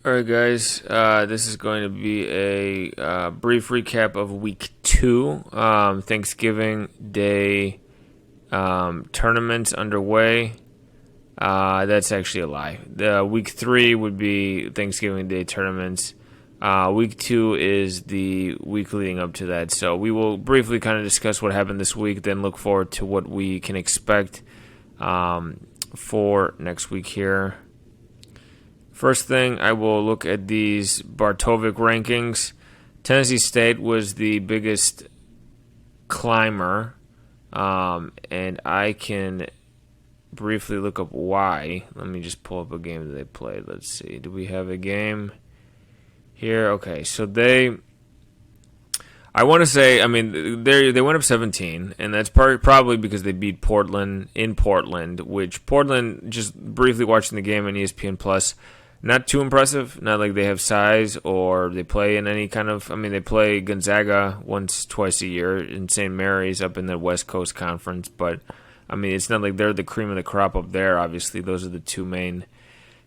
All right, guys. This is going to be a brief recap of Week 2, Thanksgiving Day tournaments underway. That's actually a lie. The Week 3 would be Thanksgiving Day tournaments. Week 2 is the week leading up to that. So we will briefly kind of discuss what happened this week, then look forward to what we can expect for next week here. First thing, I will look at these Bartovic rankings. Tennessee State was the biggest climber, and I can briefly look up why. Let me just pull up a game that they played. Let's see. Do we have a game here? Okay, so I want to say, they went up 17, and that's probably because they beat Portland in Portland, which Portland, just briefly watching the game on ESPN Plus, not too impressive. Not like they have size or they play in any kind of... they play Gonzaga twice a year in St. Mary's up in the West Coast Conference. But, it's not like they're the cream of the crop up there. Obviously, those are the two main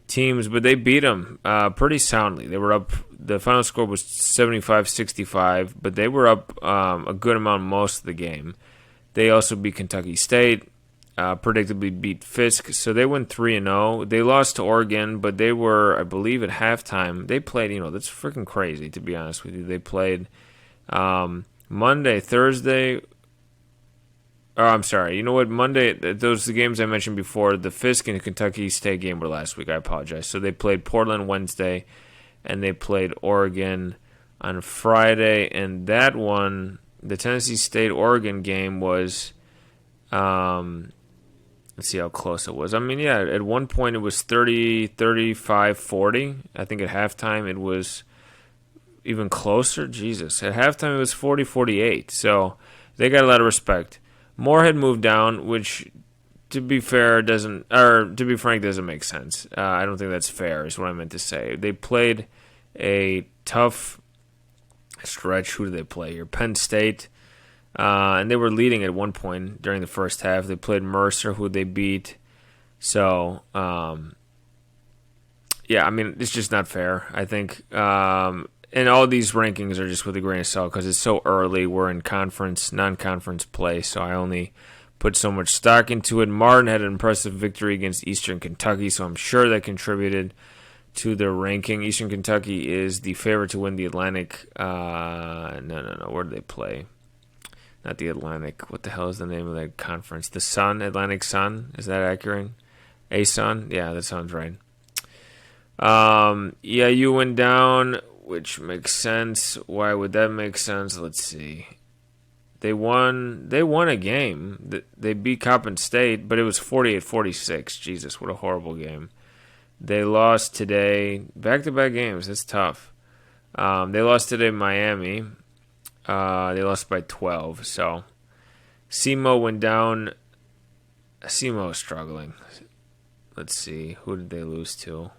teams. But they beat them pretty soundly. They were up... The final score was 75-65, but they were up a good amount most of the game. They also beat Kentucky State. Predictably beat Fisk, so they went 3-0. They lost to Oregon, but they were, I believe, at halftime. They played, that's freaking crazy, to be honest with you. They played Monday, Thursday. Oh, I'm sorry. You know what? Monday, those the games I mentioned before, the Fisk and the Kentucky State game were last week. I apologize. So they played Portland Wednesday, and they played Oregon on Friday, and that one, the Tennessee State-Oregon game was... let's see how close it was. At one point it was 30, 35, 40. I think at halftime it was even closer. Jesus. At halftime it was 40, 48. So they got a lot of respect. Moore had moved down, which, to be frank, doesn't make sense. I don't think that's fair, is what I meant to say. They played a tough stretch. Who did they play here? Penn State. And they were leading at one point during the first half. They played Mercer, who they beat. So, it's just not fair, I think. And all these rankings are just with a grain of salt because it's so early. We're in non-conference play, so I only put so much stock into it. Martin had an impressive victory against Eastern Kentucky, so I'm sure that contributed to their ranking. Eastern Kentucky is the favorite to win the Atlantic. No. Where do they play? Not the Atlantic. What the hell is the name of that conference? The Sun? Atlantic Sun? Is that accurate? A-Sun? Yeah, that sounds right. You went down, which makes sense. Why would that make sense? Let's see. They won a game. They beat Coppin State, but it was 48-46. Jesus, what a horrible game. They lost today. Back-to-back games. That's tough. They lost today Miami. They lost by 12, so SEMO went down. SEMO is struggling. Let's see. Who did they lose to?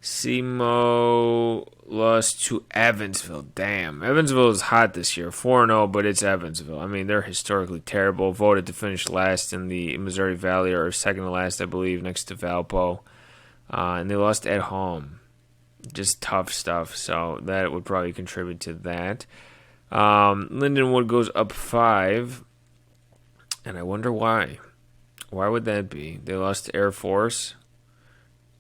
SEMO lost to Evansville. Damn. Evansville is hot this year. 4-0, but it's Evansville. They're historically terrible. Voted to finish last in the Missouri Valley, or second to last, I believe, next to Valpo. And they lost at home. Just tough stuff, so that would probably contribute to that. Lindenwood goes up 5, and I wonder why. Why would that be? They lost to Air Force.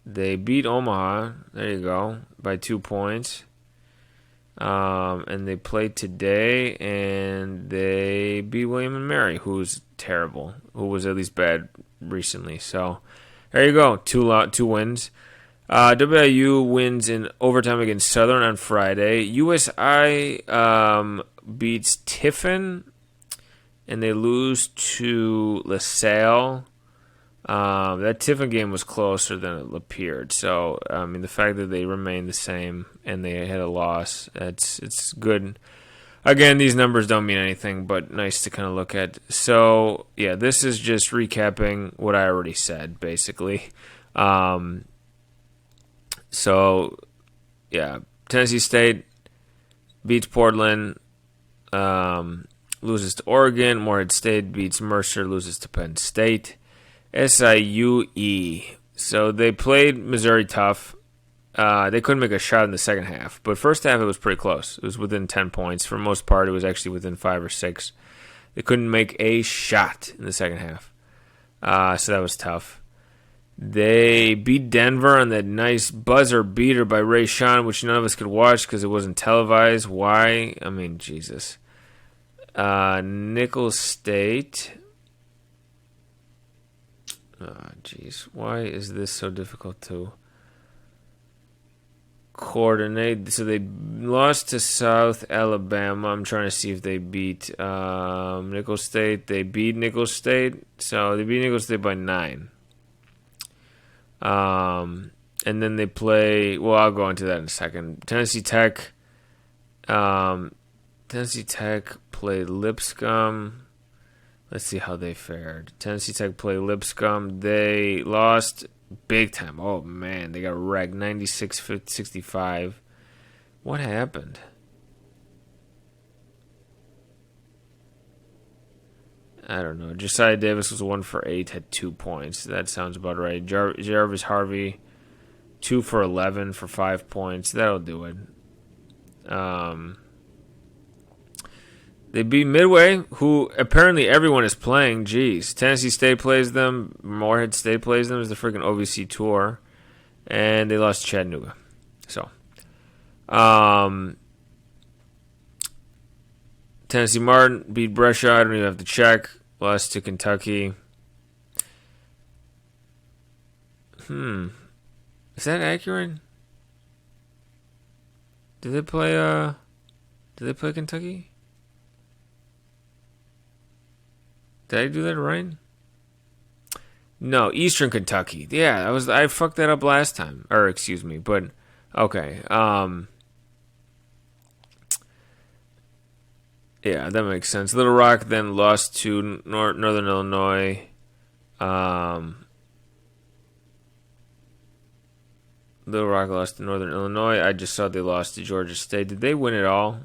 They beat Omaha, there you go, by 2 points. And they played today, and they beat William & Mary, who's terrible, who was at least bad recently. So, there you go, two wins. WIU wins in overtime against Southern on Friday. USI beats Tiffin, and they lose to LaSalle. That Tiffin game was closer than it appeared. So, the fact that they remained the same and they had a loss, it's good. Again, these numbers don't mean anything, but nice to kind of look at. So, yeah, this is just recapping what I already said, basically. So, yeah, Tennessee State beats Portland, loses to Oregon. Morehead State beats Mercer, loses to Penn State. SIUE. So they played Missouri tough. They couldn't make a shot in the second half, but first half it was pretty close. It was within 10 points. For the most part, it was actually within 5 or 6. They couldn't make a shot in the second half, so that was tough. They beat Denver on that nice buzzer beater by Ray Sean, which none of us could watch because it wasn't televised. Why? I mean, Jesus. Nickel State. Oh, jeez. Why is this so difficult to coordinate? So they lost to South Alabama. I'm trying to see if they beat Nickel State. They beat Nickel State. So they beat Nickel State by 9. And then they play. Well, I'll go into that in a second. Tennessee Tech. Tennessee Tech played Lipscomb. Let's see how they fared. Tennessee Tech played Lipscomb. They lost big time. Oh, man. They got wrecked. 96-65. What happened? I don't know. Josiah Davis was 1 for 8, had 2 points. That sounds about right. Jarvis Harvey, 2 for 11 for 5 points. That'll do it. They beat Midway, who apparently everyone is playing. Jeez. Tennessee State plays them. Morehead State plays them. It's the freaking OVC tour. And they lost to Chattanooga. So, Tennessee Martin beat Brescia. I don't even have to check. Lost to Kentucky. Is that accurate? Did they play Kentucky? Did I do that right? No, Eastern Kentucky. Yeah, I fucked that up last time. Or excuse me, but okay. Yeah, that makes sense. Little Rock then lost to Northern Illinois. Little Rock lost to Northern Illinois. I just saw they lost to Georgia State. Did they win it all?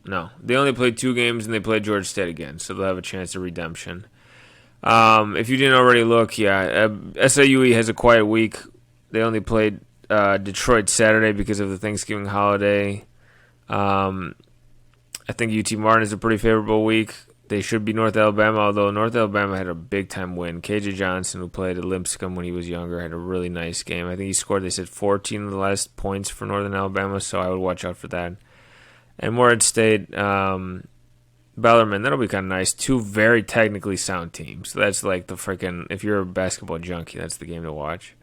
No. They only played 2 games, and they played Georgia State again, so they'll have a chance of redemption. If you didn't already look, SIUE has a quiet week. They only played Detroit Saturday because of the Thanksgiving holiday. I think UT Martin is a pretty favorable week. They should be North Alabama, although North Alabama had a big-time win. KJ Johnson, who played at Lipscomb when he was younger, had a really nice game. I think he scored, they said, 14 of the last points for Northern Alabama, so I would watch out for that. And Morehead State, Bellarmine, that'll be kind of nice. 2 very technically sound teams. So that's like the freaking, if you're a basketball junkie, that's the game to watch.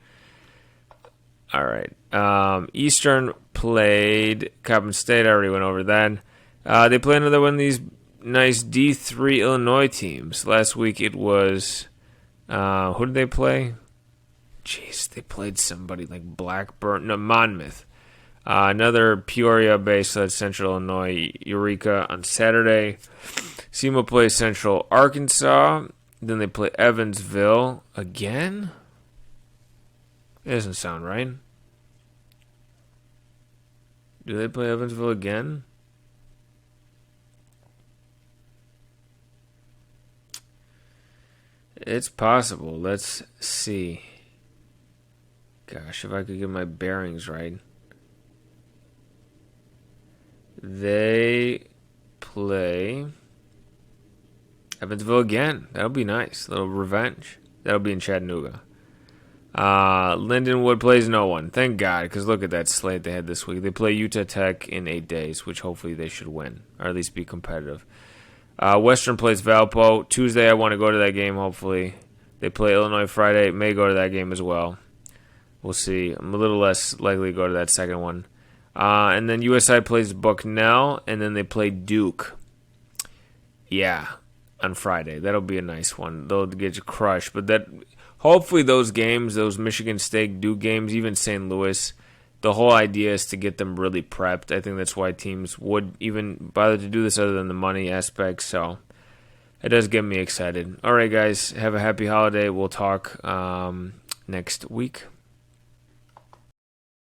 All right. Eastern played Coppin State. I already went over that. They played another one of these nice D3 Illinois teams. Last week it was, who did they play? Jeez, they played somebody like Monmouth. Another Peoria-based, so that's Central Illinois, Eureka on Saturday. SEMO plays Central Arkansas. Then they play Evansville again. It doesn't sound right. Do they play Evansville again? It's possible. Let's see. Gosh, if I could get my bearings right. They play Evansville again. That'll be nice. A little revenge. That'll be in Chattanooga. Lindenwood plays no one. Thank God, because look at that slate they had this week. They play Utah Tech in 8 days, which hopefully they should win, or at least be competitive. Western plays Valpo. Tuesday, I want to go to that game, hopefully. They play Illinois Friday. May go to that game as well. We'll see. I'm a little less likely to go to that second one. And then USI plays Bucknell, and then they play Duke. Yeah, on Friday. That'll be a nice one. They'll get crushed. But that, hopefully those games, those Michigan State, Duke games, even St. Louis, the whole idea is to get them really prepped. I think that's why teams would even bother to do this other than the money aspect. So it does get me excited. All right, guys, have a happy holiday. We'll talk next week.